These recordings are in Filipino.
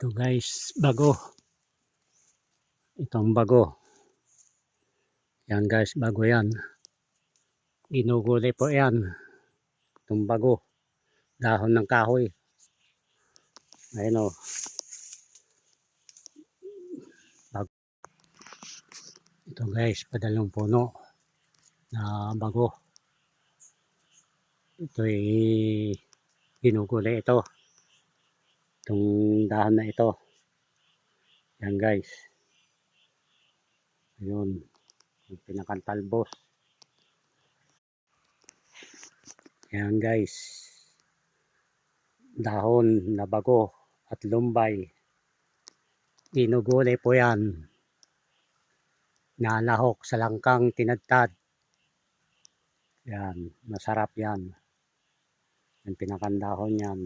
Ito guys, bago. Itong bago. Yan guys, bago yan. Ginugulay po yan. Itong bago. Dahon ng kahoy. Ayun o. Bago. Ito guys, padalong puno na bago. Ito'y ginugulay ito. Itong dahon na ito. Yan guys. Ayun. Yung pinakantalbos. Yan guys. Dahon na bago at lumbay. Ginugulay po yan. Nalahok sa langkang tinadtad. Yan. Masarap yan. Yung pinakandahon yan.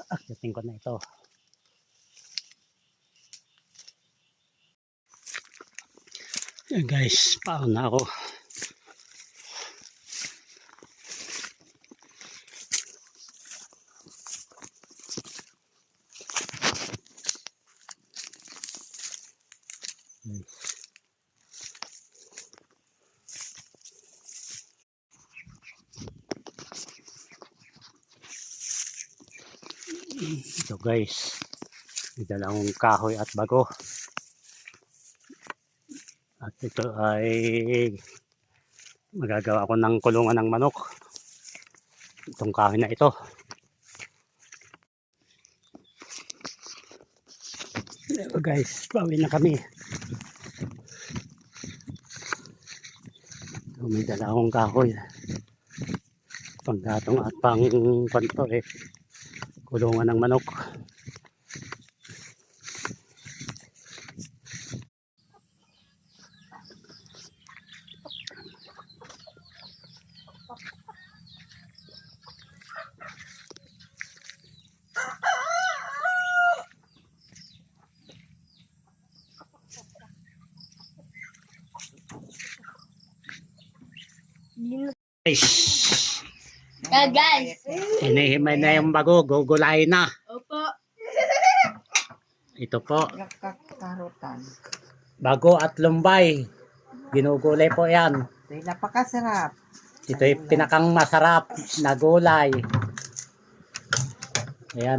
Akyatin ko na ito. Yan guys, paon na ako. Ito guys, may dalawang kahoy at bago. At ito ay magagawa ko ng kulungan ng manok. Itong kahoy na ito. Ito guys, bawi na kami. Ito, may dalawang kahoy. Panggatong at pang kwanto eh. Kulungan ng manok. Guys, Hinihimay na yung bago, gugulayin na. opo. Ito po, Karotan. bago at lumbay. Ginugulay po yan. Ito'y napakasarap. Ito'y pinakang masarap na gulay. Ayan.